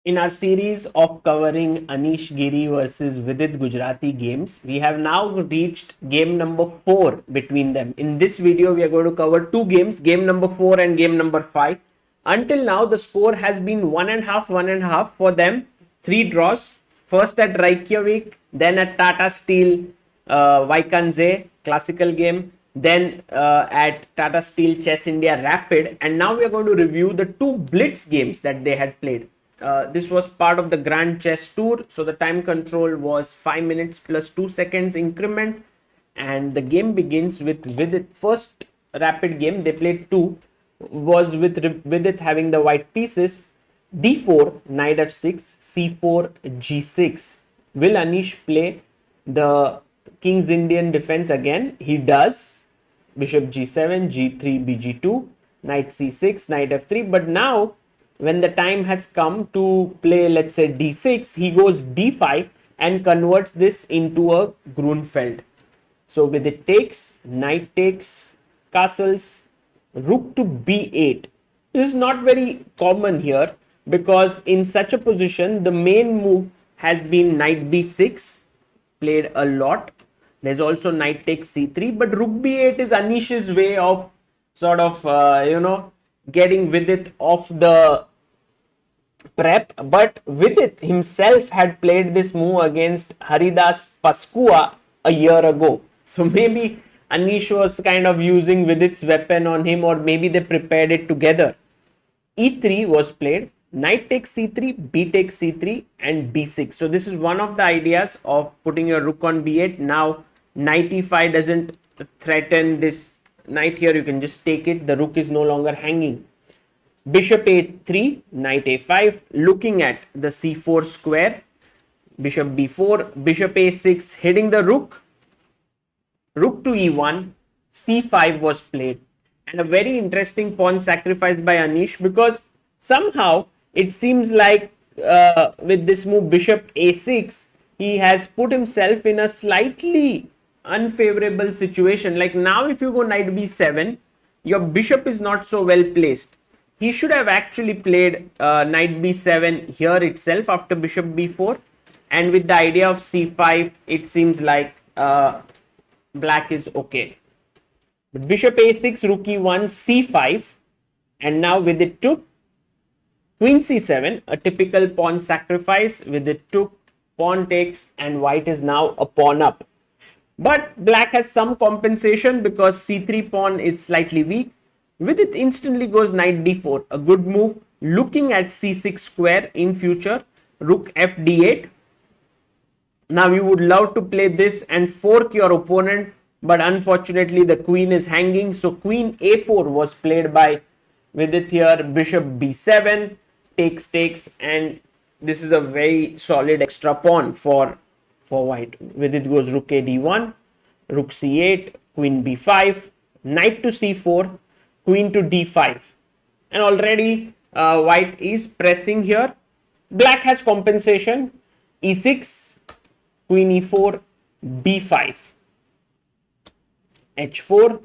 In our series of covering Anish Giri versus Vidit Gujarati games, we have now reached game number 4 between them. In this video, we are going to cover two games, game number 4 and game number 5. Until now, the score has been 1.5 for them. Three draws. First at Reykjavik, then at Tata Steel Vaikanze, classical game, then at Tata Steel Chess India Rapid, and now we are going to review the two Blitz games that they had played. This was part of the Grand Chess Tour, so the time control was 5 minutes plus 2 seconds increment, and the game begins with it first rapid game they played two was with it having the white pieces d4 knight f6 c4 g6. Will Anish play the King's Indian defense again? He does. Bishop g7 g3 bg2 knight c6 knight f3, but now when the time has come to play, let's say d6, he goes d5 and converts this into a Grunfeld. So with it takes, knight takes, castles, rook to b8. This is not very common here because in such a position, the main move has been knight b6, played a lot. There's also knight takes c3, but rook b8 is Anish's way of sort of, getting with it off the prep, but Vidit himself had played this move against Haridas Paskua a year ago. So maybe Anish was kind of using Vidit's weapon on him, or maybe they prepared it together. E3 was played, knight takes c3, b takes c3, and b6. So this is one of the ideas of putting your rook on b8. Now knight e5 doesn't threaten this knight here, you can just take it, the rook is no longer hanging. Bishop a3, knight a5, looking at the c4 square, bishop b4, bishop a6, hitting the rook, rook to e1, c5 was played, and a very interesting pawn sacrificed by Anish, because somehow it seems like with this move bishop a6, he has put himself in a slightly unfavorable situation. Like now if you go knight b7, your bishop is not so well placed. He should have actually played knight b7 here itself after bishop b4, and with the idea of c5, it seems like black is okay. But bishop a6, rook e1, c5, and now with it took queen c7, a typical pawn sacrifice. With it took, pawn takes, and white is now a pawn up. But black has some compensation because c3 pawn is slightly weak. With it instantly goes knight d4, a good move, looking at c6 square in future, rook f d8. Now you would love to play this and fork your opponent, but unfortunately the queen is hanging, so queen a4 was played by Vidit here, bishop b7, takes, and this is a very solid extra pawn for white. Vidit goes rook a d1, rook c8, queen b5, knight to c4, queen to d5, and already white is pressing here. Black has compensation, e6, queen e4, b5, h4,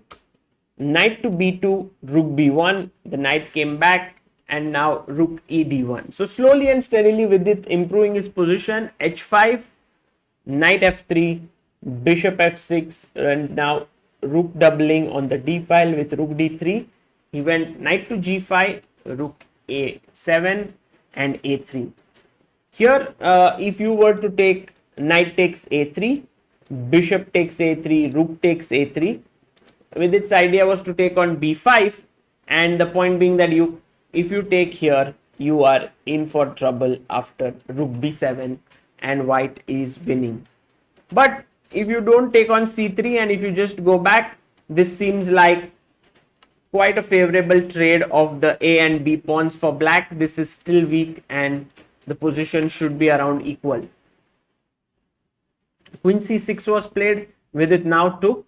knight to b2, rook b1, the knight came back, and now rook e d1. So slowly and steadily with it improving his position, h5, knight f3, bishop f6, and now rook doubling on the d file with rook d3. He went knight to g5, rook a7, and a3. Here, if you were to take knight takes a3, bishop takes a3, rook takes a3, with its idea was to take on b5, and the point being that if you take here, you are in for trouble after rook b7, and white is winning. But if you don't take on c3 and if you just go back, this seems like quite a favorable trade of the a and b pawns for black. This is still weak and the position should be around equal. Queen c6 was played, with it now took,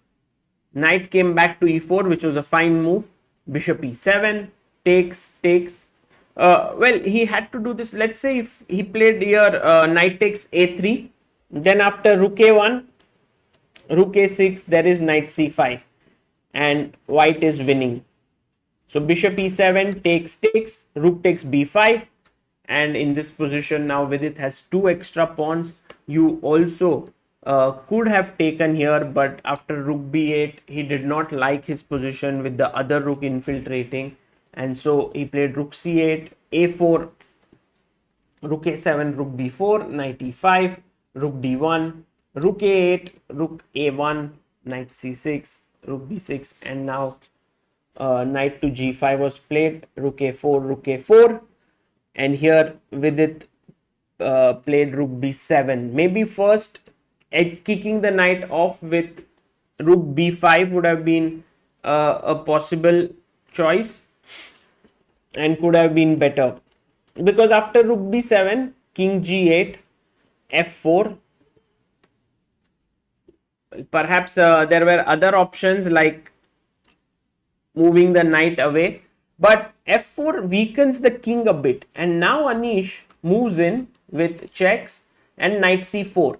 knight came back to e4, which was a fine move, bishop e7, takes. Well, he had to do this. Let's say if he played here knight takes a3, then after rook a1, rook a6, there is knight c5, and white is winning. So bishop e7 takes, rook takes b5, and in this position now Vidit has 2 extra pawns. You also could have taken here, but after rook b8 he did not like his position with the other rook infiltrating, and so he played rook c8, a4, rook a7, rook b4, knight e5, rook d1, rook a8, rook a1, knight c6, rook b6, and now knight to g5 was played, rook a4, rook a4, and here Vidit played rook b7. Maybe first kicking the knight off with rook b5 would have been a possible choice and could have been better, because after rook b7, king g8, f4, perhaps there were other options like moving the knight away, but f4 weakens the king a bit, and now Anish moves in with checks and knight c4,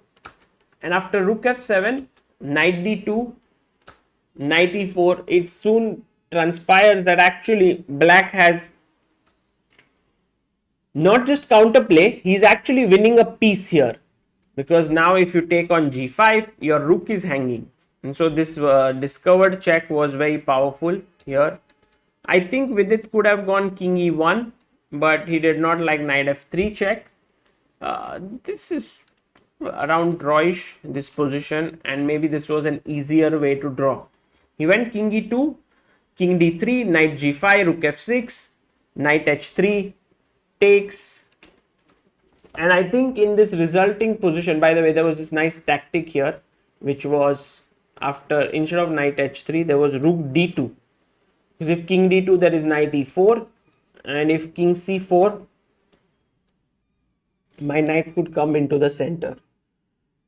and after rook f7, knight d2, knight e4, it soon transpires that actually black has not just counterplay, he's actually winning a piece here, because now if you take on g5, your rook is hanging, and so this discovered check was very powerful here. I think Vidit could have gone king e1, but he did not like knight f3 check. This is around drawish, this position, and maybe this was an easier way to draw. He went king e2, king d3, knight g5, rook f6, knight h3, takes. And I think in this resulting position, by the way, there was this nice tactic here, which was after, instead of knight h3, there was rook d2. Because if king d2, there is knight e4, and if king c4, my knight could come into the center.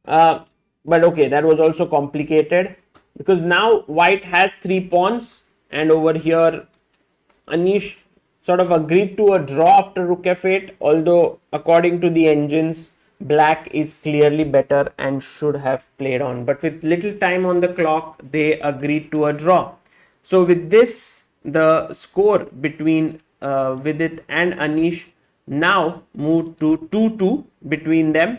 But okay, that was also complicated, because now white has 3 pawns, and over here Anish sort of agreed to a draw after rook f8, although according to the engines, black is clearly better and should have played on. But with little time on the clock, they agreed to a draw. So with this, the score between Vidit and Anish now moved to 2-2 between them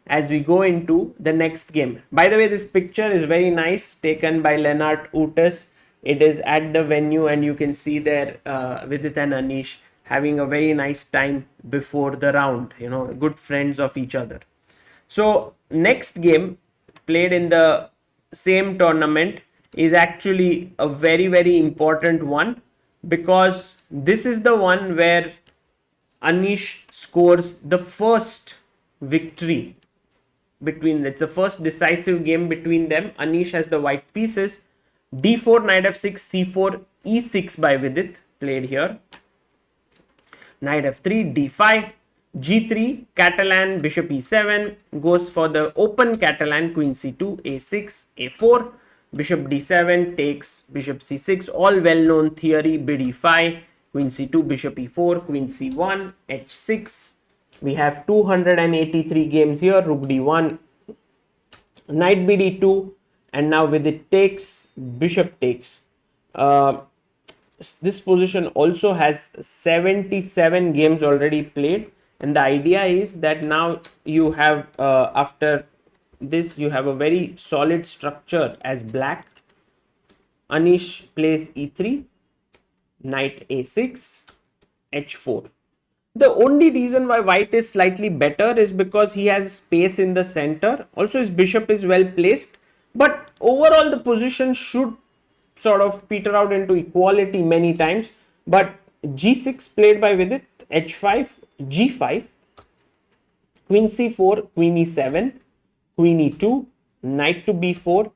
as we go into the next game. By the way, this picture is very nice, taken by Lennart Otis. It is at the venue, and you can see there Vidit and Anish having a very nice time before the round, you know, good friends of each other. So next game played in the same tournament is actually a very, very important one, because this is the one where Anish scores the first victory between, it's the first decisive game between them. Anish has the white pieces, d4, knight f6, c4, e6 by Vidit, played here, knight f3, d5, g3, Catalan, bishop e7, goes for the open Catalan, queen c2, a6, a4, bishop d7, takes, bishop c6, all well known theory, bid e5, queen c2, bishop e4, queen c1, h6. We have 283 games here, rook d1, knight bd2, and now with it takes, bishop takes. This position also has 77 games already played, and the idea is that now you have after this you have a very solid structure as black. Anish plays e3, knight a6, h4. The only reason why white is slightly better is because he has space in the center. Also, his bishop is well placed, but overall the position should sort of peter out into equality many times. But g6 played by Vidit, h5, g5, queen c4, queen e7, queen e2, knight to b4,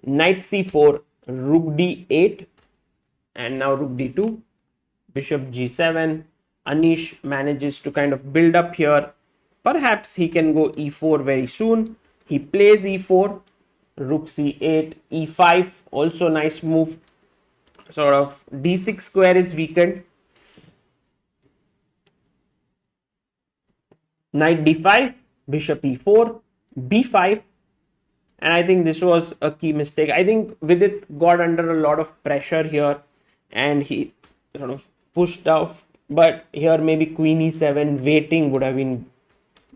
knight c4, rook d8, and now rook d2, bishop g7. Anish manages to kind of build up here. Perhaps he can go e4 very soon. He plays e4, rook c8, e5, also nice move. Sort of d6 square is weakened. Knight d5, bishop e4, b5, and I think this was a key mistake. I think Vidit got under a lot of pressure here, and he sort of pushed off but here maybe queen e7 waiting would have been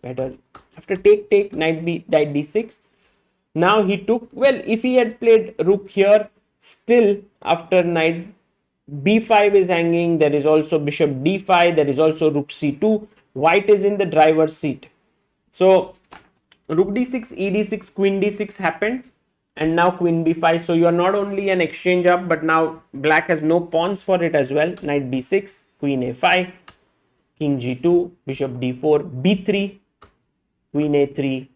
better. After take, knight d6. Now he took, well, if he had played rook here, still after knight b5 is hanging, there is also bishop d5, there is also rook c2. White is in the driver's seat. So rook d6, e d6, queen d6 happened, and now queen b5. So you are not only an exchange up, but now black has no pawns for it as well. Knight b6, queen a5, king g2, bishop d4, b3, queen a3,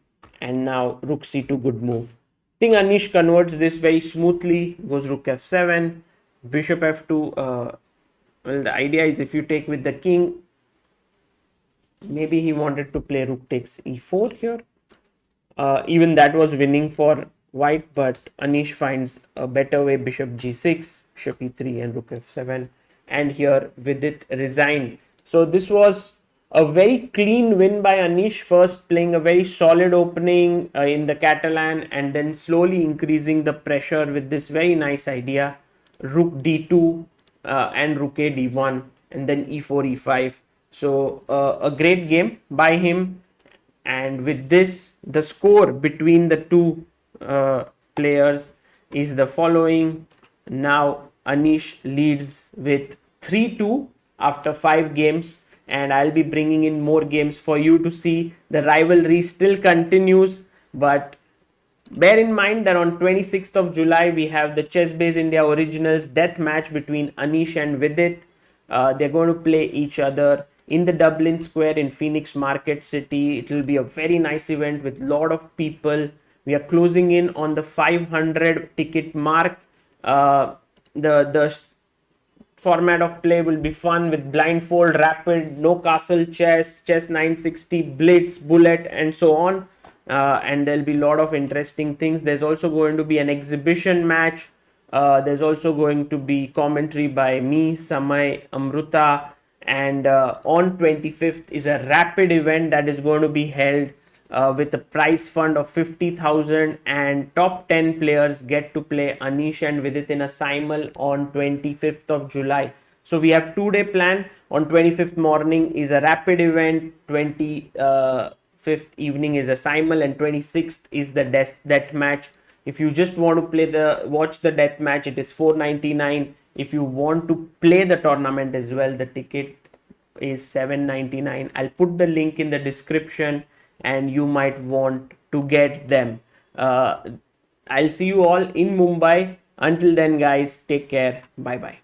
and now rook c2. Good move. I think Anish converts this very smoothly. Goes rook f7, bishop f2. Well, the idea is if you take with the king, maybe he wanted to play rook takes e4 here. Even that was winning for white, but Anish finds a better way. Bishop g6, bishop e3, and rook f7. And here Vidit resigned. So this was a very clean win by Anish, first playing a very solid opening in the Catalan, and then slowly increasing the pressure with this very nice idea. Rook d2 and rook a d1, and then e4 e5. So a great game by him. And with this, the score between the two players is the following. Now Anish leads with 3-2 after 5 games, and I'll be bringing in more games for you to see. The rivalry still continues, but bear in mind that on 26th of July we have the Chessbase India Originals death match between Anish and Vidit. They're going to play each other in the Dublin Square in Phoenix Market City. It will be a very nice event with a lot of people. We are closing in on the 500 ticket mark. The format of play will be fun with blindfold, rapid, no castle chess 960, blitz, bullet, and so on. And there'll be a lot of interesting things. There's also going to be an exhibition match. There's also going to be commentary by me, Samay, Amruta, and on 25th is a rapid event that is going to be held with a prize fund of 50,000, and top 10 players get to play Anish and Vidit in a simul on 25th of July. So we have 2-day plan. On 25th morning is a rapid event, 25th evening is a simul, and 26th is the death match. If you just want to watch the death match, it is 499. If you want to play the tournament as well, the ticket is 799. I'll put the link in the description, and you might want to get them. I'll see you all in Mumbai. Until then, guys, take care. Bye bye.